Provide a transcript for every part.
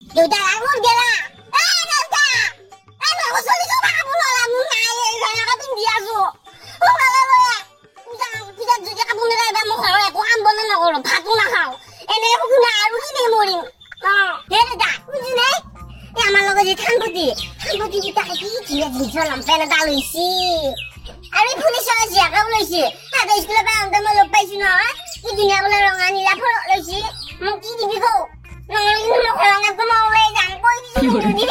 দেউতা আগত গেলা দেউতা মই চলিছো কাপোৰ ললা মোৰ নাই কাপোৰ দি আছো পূজা যদি কাপোৰ নিলে মই ঘৰৰ একো কাম বন নকৰো ভাতো নাখাওঁ এনে শুনা আৰু কি মৰিম হে দেউতা বুজি নাই আমাৰ লগত যে থানপতি কেইটা কি ধুনীয়া জিনিস লম্পেন এটা লৈছি আৰু পুলিচ জিয়াকাও লৈছি তাতে স্কুলৰ পৰা আহোঁতে মই লগ পাইছো নহয় কি ধুনীয়া বোলে ৰঙা নীলা ফৰক লৈছি মোক কি দিবি কওঁ ৰঙা কমাওৱে যাম কৈ দিছো দিবি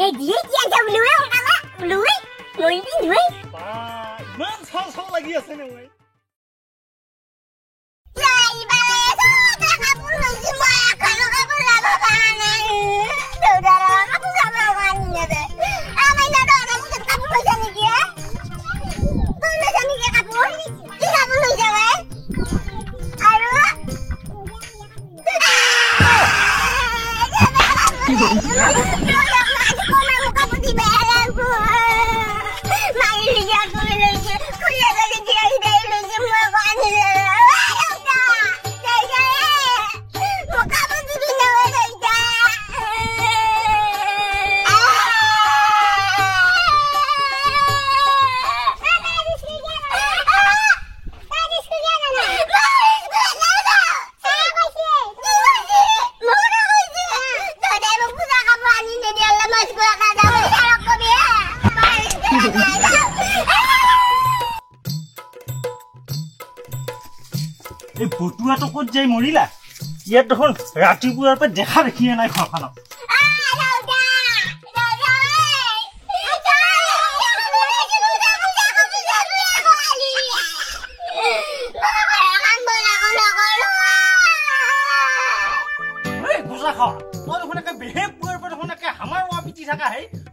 এই দিয়ে কি আছা বুলুৱে ওকালা বুলুৱে লৈ পিন্ধুৱে ইমান চাল লাগি আছে নে মই এই বটুৱাটো ক'ত যাই মৰিলা ইয়াত দেখোন ৰাতিপুৱাৰ পৰা দেখা দেখিয়ে নাই ঘৰখনত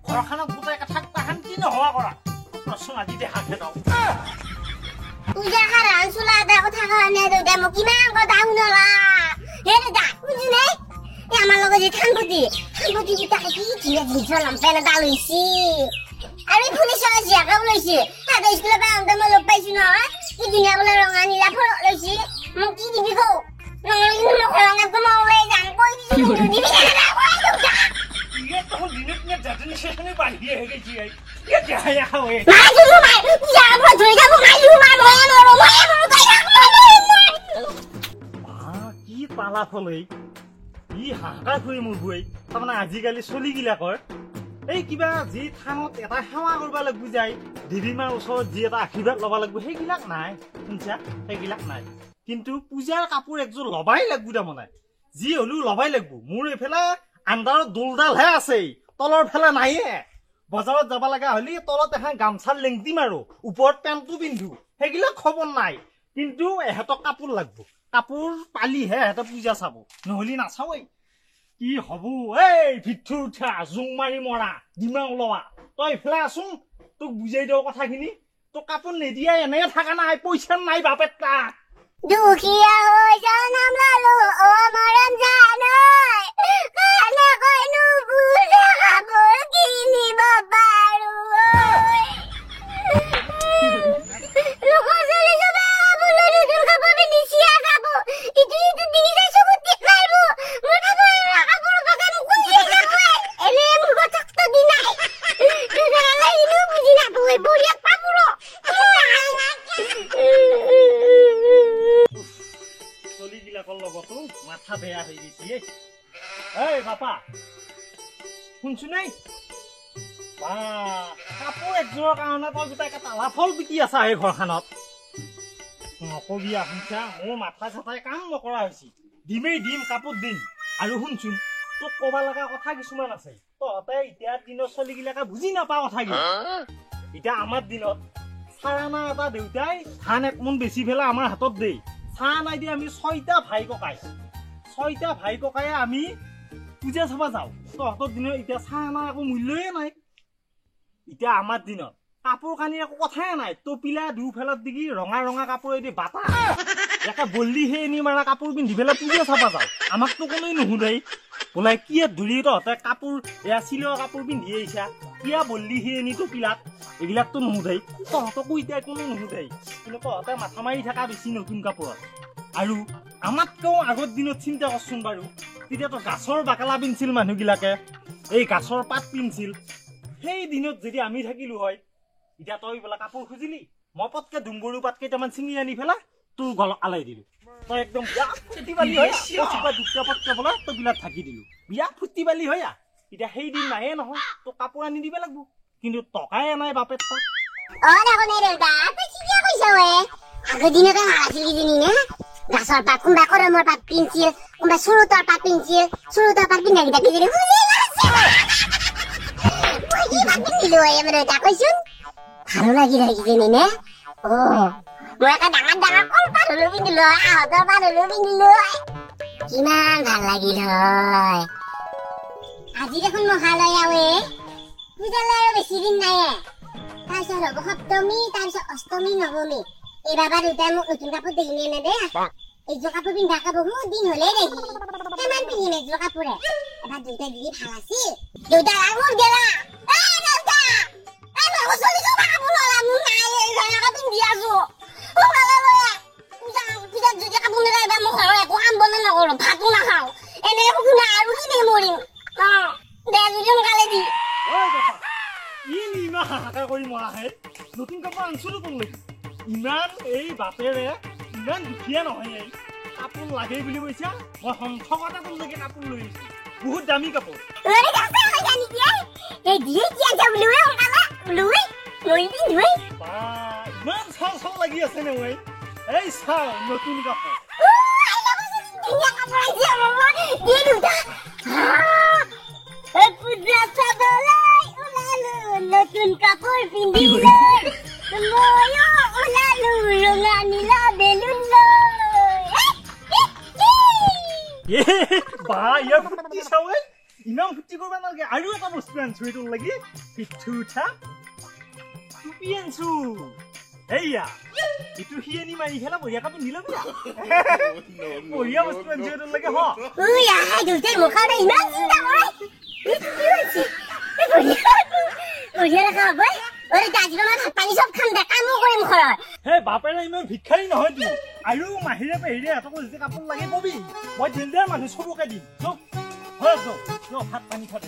ঘৰখনত গোটাই কথা শান্তি নোহোৱা কৰা প্ৰশ্ন আজি দেখাকে দাও পূজা কাৰন চুলা দা কথা কাৰণে দেউতা মোক কিমান কথা শুনলা হে দেউতা বুজি নাই আমাৰ লগত যে থানপতি কেইটা কি ধুনীয়া জিনিস লম্পেন এটা লৈছি আৰু পুলিচ জিয়াকাও লৈছি তাতে স্কুলৰ পৰা আহোঁতে মই লগ পাইছো নহয় কি ধুনীয়া বোলে ৰঙা নীলা ফৰক লৈছি মোক কি দিবি কওঁ ৰঙা কমাওৱে যাম কৈ দিছো দিবি আজিকালি চলিগিলাকৰ এই কিবা যি থানত এটা সেৱা কৰিব লাগব যায় দেৱী মাৰ ওচৰত যি এটা আশীৰ্বাদ ল'ব লাগব সেইবিলাক নাই শুনছা সেইবিলাক নাই কিন্তু পূজাৰ কাপোৰ একযোৰ লবাই লাগব তাৰমানে যি হলেও লবাই লাগব মোৰ এইফালে আন্দাৰত দোলডালহে আছে তলৰ ফেলে নাইয়ে বজাৰত যাব লগা হলে তলত এখন গামছাৰ লেংটি মাৰো ওপৰত পেণ্টটো পিন্ধো সেইবিলাক খবৰ নাই কিন্তু এহেঁতক কাপোৰ লাগব কাপোৰ পালিহে এহেঁতে পূজা চাব নহলি নাচাৱেই কি হব এই ভিতু উঠা জুং মাৰি মৰা ডিমাং লোৱা তই এইফালে আছোন তোক বুজাই দিওঁ কথাখিনি তোক কাপোৰ নিদিয়াই এনেকে থকা নাই পইচা নাই বাপেত তাক দুখীয়া হৈ জনম ললো অ মৰম জানৈ কানে কইনো বুজা কাপোৰ কিনিব পাৰো লোক চলি চবে কাপোৰ লৈ নতুন কাপোৰ পিন্ধি চিয়া যাব ইটো দিগি যাই চকুত টিপ মাৰিব মোৰ কাপোৰ কথা মোক কোনে যাব এনে মোৰ কথাটো দি নাই দুজনে ইনো বুজি নাপায় বঢ়িয়া কাপোৰ চলিগিলাকৰ লগতো মাথা বেয়া হৈ গৈছে এই বাপা শুনছো নাই কাপোৰ একযোৰৰ কাৰণে তই গোটাই তালা ফল বিকি আছা এই ঘৰখনত নকবি শুনছা মোৰ মাথা চাথাই কাম নকৰা হৈছে দিমেই দিম কাপোৰ দিম আৰু শুনচোন তোক কবা লগা কথা কিছুমান আছে তহঁতে এতিয়া দিনত চলিগিলাকে বুজি নাপা কথাখিনি এতিয়া আমাৰ দিনত চাৰানা এটা দেউতাই ধান একমন বেছি পেলাই আমাৰ হাতত দেই চাহ নাই দি আমি ছয়টা ভাই ককাই আমি পূজা চাব যাওঁ তহঁতৰ দিনত এতিয়া চাহ নাই একো মূল্যই নাই এতিয়া আমাৰ দিনত কাপোৰ কানি একো কথাই নাই টপিলা দুফালত দিগি ৰঙা ৰঙা কাপোৰেদি বাটা একে বল্লিহে এনি মাৰা কাপোৰ পিন্ধি পেলাই পূজা চাব যাওঁ আমাকতো কোনোই নুসুধাই বোলে কিয় ধূলি তহঁতে কাপোৰ এয়া চিলৰ কাপোৰ পিন্ধি আহিছা কিয় বল্লিহে এনি টপিলাত এইবিলাকতো নুসুধাই তহঁতকো এতিয়া কোনো নুসুধাই কিন্তু তহঁতে মাথা মাৰি থকা বেছি নতুন কাপোৰত আৰু আমাতকেও আগৰ দিনত চিন্তা কৰচোন বাৰু তেতিয়াতো গাছৰ বাকলা পিন্ধিছিল মানুহবিলাকে এই গাছৰ পাত পিন্ধিছিল সেই দিনত যদি আমি থাকিলো হয় এতিয়া তই বোলে কাপোৰ খুজিলি মই পটকে দুম্বৰু পাত কেইটামান ছিঙি আনি পেলাই তোৰ গলত আলাই দিলো তই একদম বিয়া ফুটি বালি হয় দুটা পটকে বোলে তই বিলাত ঢাকি দিলো বিয়া ফুটি বালি হয় এতিয়া সেই দিন নাহে নহয় তোক কাপোৰ আনি দিব লাগিব কিন্তু টকাই নাই বাপেত তাক দেখোন এই দেউতা তই ঠিকে কৈছ আগৰ দিনতে হাৰাইছিল কিজানি নে গাছৰ পাত কোনোবা কৰমৰ পাত পিন্ধিছিল কোনোবা চুৰুতৰ পাত পিন্ধিছিল চুৰুতৰ পাত পিন্ধা কিটা কিজানি মই কি পাত পিন্ধিলো এবাৰ দেউতা কৈছোন ভালো লাগিল হয় কিজানি নে মই এটা ডাঙৰ ডাঙৰ কলপাত হলেও পিন্ধিলো হয় আহঁতৰ পাত হলেও পিন্ধিলো হয় কিমান ভাল লাগিল হয় আজি দেখোন মহালয়া পূজালৈ আৰু বেছি দিন নাই তাৰপিছত হ'ব সপ্তমী তাৰপিছত অষ্টমী নৱমী এই বাবা দেউতাই মোক নতুন কাপোৰ দেখি নিয়ে দে এইযোৰ কাপোৰ পিন্ধাকে বহুত দিন হলে দেখি কিমান পিন্ধিম এইযোৰ কাপোৰে এবাৰ দেউতাই দিদি ভাল আছিল দেউতা মোৰ গেলা দেউতা মই চলিছো কাপোৰ ললা মোৰ নাই এইজনকে পিন্ধি আছো পূজাত যদি কাপোৰ নেলাগে এবাৰ মই ঘৰৰ একো কাম বন্ধ নকৰো ভাতো নাখাওঁ এনে শুনা আৰু কিনে মৰিম দে যদি সোনকালে দি ইমান হাহাকাৰ কৰি মৰা হে নতুন কাপোৰ আনিছিলো তোৰ লাগি ইমান এই বাপেৰে ইমান দুখীয়া নহয় এই কাপোৰ লাগে বুলি কৈছা মই সংসদতে তোৰ লাগি কাপোৰ লৈ আহিছো বহুত দামী কাপোৰ ইমান চাল চাল লাগি আছে নে ঐ এই চাও নতুন কাপোৰ নতুন কাপোৰ পিন্ধিলে ময়ো ওলালো ৰঙা নীলা বেলুন বা ইয়াৰ ফুটি চাও ইমান ফুটি কৰিব নালাগে আৰু এটা বস্তু আনিছো এইটোৰ লাগি পিঠু উঠা টুপি আনিছো এইয়া এইটো সি আনি মাৰি খেলা বঢ়িয়াকে পিন্ধি ল'বি বঢ়িয়া বস্তু আনিছো এইটোৰ লাগে হে বাপেৰে ইমান ভিক্ষাৰী নহয় তো আৰু মাহিৰে পেহিৰে এটকো যদি কাপোৰ লাগে কবি মই দিল দে মানুহ চবকে দিম ভাত পানী খাব